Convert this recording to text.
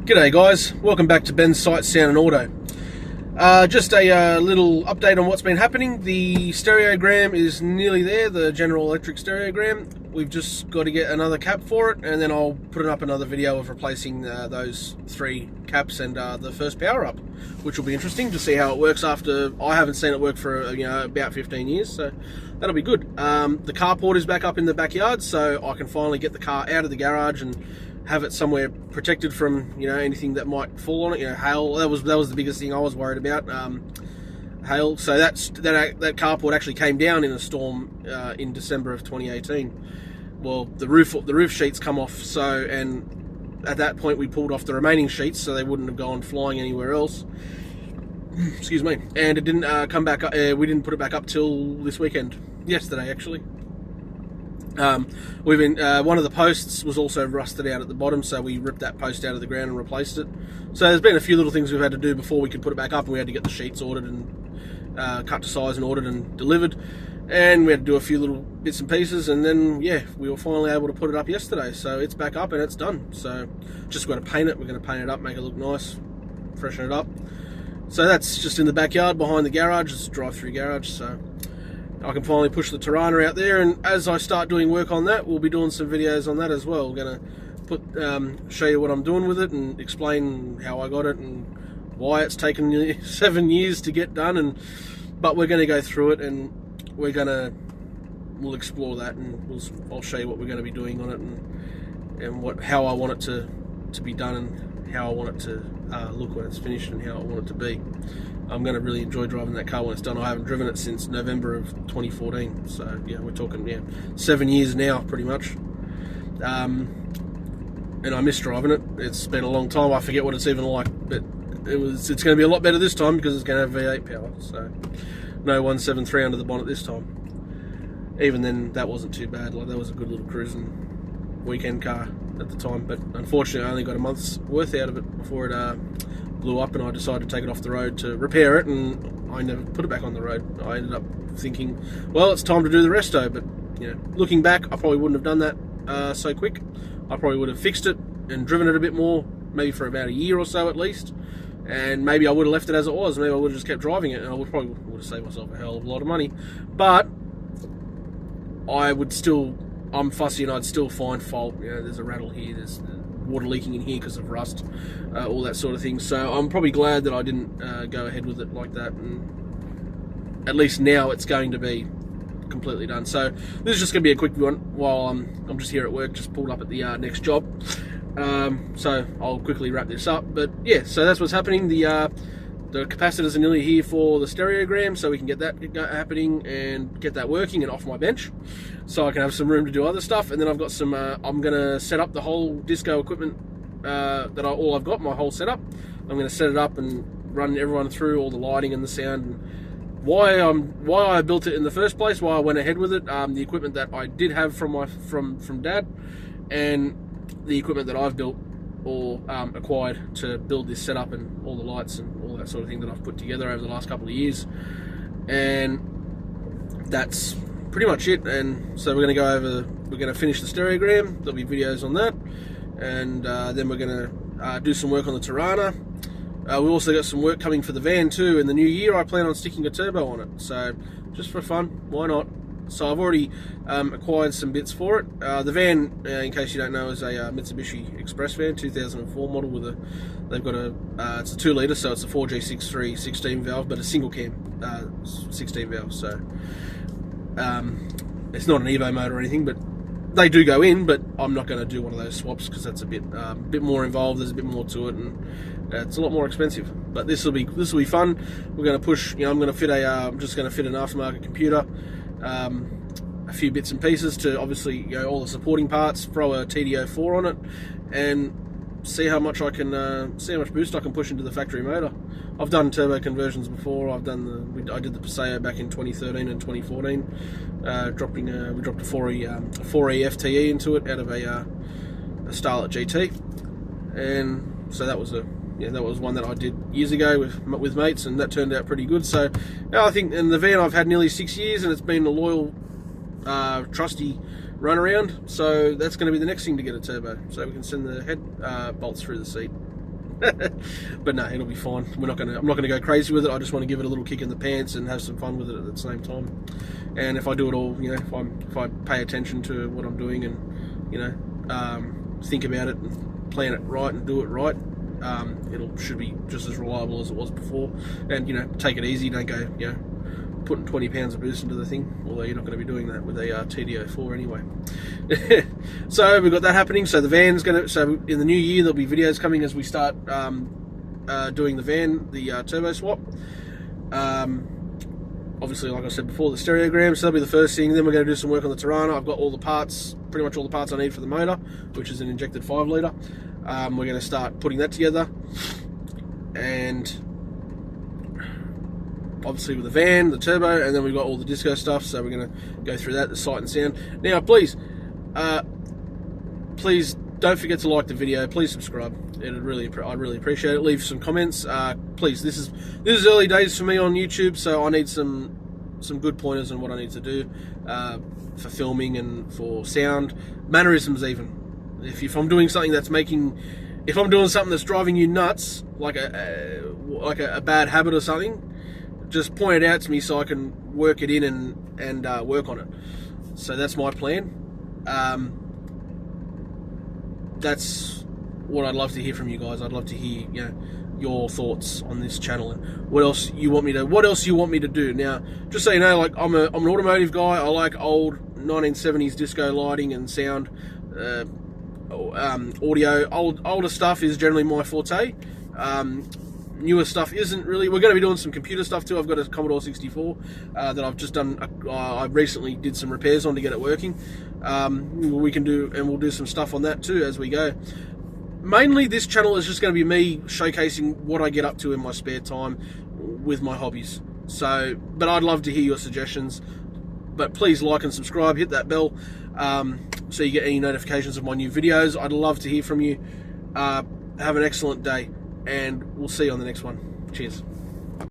G'day guys, welcome back to Ben's Sight, Sound and Auto. Just a little update on what's been happening. The stereogram is nearly there, the General Electric stereogram. We've just got to get another cap for it, and then I'll put up another video of replacing those 3 caps and the first power up, which will be interesting to see how it works after. I haven't seen it work for about 15 years, so that'll be good. The carport is back up in the backyard, so I can finally get the car out of the garage and have it somewhere protected from anything that might fall on it. Hail. That was the biggest thing I was worried about. Hail. So that carport actually came down in a storm in December of 2018. Well, the roof sheets come off. So, and at that point we pulled off the remaining sheets so they wouldn't have gone flying anywhere else. Excuse me. And it didn't come back. We didn't put it back up till this weekend. Yesterday, actually. We've been one of the posts was also rusted out at the bottom, so we ripped that post out of the ground and replaced it. So there's been a few little things we've had to do before we could put it back up, and we had to get the sheets ordered and cut to size and ordered and delivered, and we had to do a few little bits and pieces, and then we were finally able to put it up yesterday. So it's back up and it's done. So just got to paint it. We're going to paint it up, make it look nice, freshen it up. So that's just in the backyard behind the garage. It's a drive-through garage, so I can finally push the Tirana out there, and as I start doing work on that, we'll be doing some videos on that as well. We're going to show you what I'm doing with it and explain how I got it and why it's taken nearly 7 years to get done. But we're going to go through it, and we'll explore that, and I'll show you what we're going to be doing on it, and how I want it to be done, and how I want it to look when it's finished, and how I want it to be. I'm going to really enjoy driving that car when it's done. I haven't driven it since November of 2014, so we're talking 7 years now, pretty much. And I miss driving it. It's been a long time. I forget what it's even like, but it's going to be a lot better this time because it's going to have V8 power. So no 173 under the bonnet this time. Even then, that wasn't too bad. Like, that was a good little cruising weekend car at the time. But unfortunately, I only got a month's worth out of it before it blew up, and I decided to take it off the road to repair it, and I never put it back on the road. I ended up thinking, well, it's time to do the resto, but looking back, I probably wouldn't have done that so quick. I probably would have fixed it and driven it a bit more, maybe for about a year or so at least, and maybe I would have left it as it was. Maybe I would have just kept driving it, and I probably would have saved myself a hell of a lot of money. But I'm fussy, and I'd still find fault. There's a rattle here, there's water leaking in here because of rust, all that sort of thing. So I'm probably glad that I didn't go ahead with it like that, and at least now it's going to be completely done. So this is just going to be a quick one while I'm just here at work, just pulled up at the next job. So I'll quickly wrap this up. But so that's what's happening. The capacitors are nearly here for the stereogram, so we can get that happening and get that working and off my bench, so I can have some room to do other stuff. And then I've got some, I'm going to set up the whole disco equipment all I've got, my whole setup. I'm going to set it up and run everyone through all the lighting and the sound, and why I built it in the first place, why I went ahead with it, the equipment that I did have from Dad, and the equipment that I've built or acquired to build this setup, and all the lights and all that sort of thing that I've put together over the last couple of years. And that's pretty much it. And so we're going to finish the stereogram. There'll be videos on that, and then we're going to do some work on the Tirana. We've also got some work coming for the van too. In the new year, I plan on sticking a turbo on it, so just for fun, why not? So I've already acquired some bits for it. The van, in case you don't know, is a Mitsubishi Express van, 2004 model with they've got it's a 2 litre, so it's a 4G63 16 valve, but a single cam 16 valve. So it's not an Evo motor or anything, but they do go in. But I'm not going to do one of those swaps because that's a bit more involved. There's a bit more to it, and it's a lot more expensive. But this will be fun. We're going to push. I'm going to I'm just going to fit an aftermarket computer. A few bits and pieces to obviously all the supporting parts, throw a TD04 on it, and see how much boost I can push into the factory motor. I've done turbo conversions before. I did the Paseo back in 2013 and 2014. We dropped a 4E FTE into it out of a Starlet GT, and so that was one that I did years ago with mates, and that turned out pretty good. So I think in the van I've had nearly 6 years, and it's been a loyal, trusty run around. So that's going to be the next thing, to get a turbo, so we can send the head bolts through the seat. But no, it'll be fine. I'm not gonna go crazy with it. I just want to give it a little kick in the pants and have some fun with it at the same time. And if I do it all, you know, if I pay attention to what I'm doing and, you know, think about it and plan it right and do it right, should be just as reliable as it was before. And, you know, take it easy. Don't go, you know, putting 20 pounds of boost into the thing, although you're not going to be doing that with a TD04 anyway. So we've got that happening. So the van's so in the new year there'll be videos coming as we start doing the van, the turbo swap. Obviously, like I said before, the stereogram, so that'll be the first thing. Then we're going to do some work on the Tirana. I've got all the parts, pretty much all the parts I need for the motor, which is an injected 5 litre. We're going to start putting that together, and obviously with the van, the turbo, and then we've got all the disco stuff, so we're going to go through that, the sight and sound. Now, please don't forget to like the video. Please subscribe. I'd really appreciate it. Leave some comments. Please, this is early days for me on YouTube, so I need some good pointers on what I need to do for filming and for sound, mannerisms even. If I'm doing something if I'm doing something that's driving you nuts, like a bad habit or something, just point it out to me so I can work it in and work on it. So that's my plan. That's what I'd love to hear from you guys. I'd love to hear, you know, your thoughts on this channel and what else you want me to do. Now, just so you know, like I'm an automotive guy. I like old 1970s disco lighting and sound, audio. Older stuff is generally my forte. Newer stuff isn't really. We're going to be doing some computer stuff too. I've got a Commodore 64 that I've just done. I recently did some repairs on to get it working. We'll do some stuff on that too as we go. Mainly, this channel is just going to be me showcasing what I get up to in my spare time with my hobbies. So, but I'd love to hear your suggestions. But please like and subscribe, hit that bell, so you get any notifications of my new videos. I'd love to hear from you. Have an excellent day, and we'll see you on the next one. Cheers.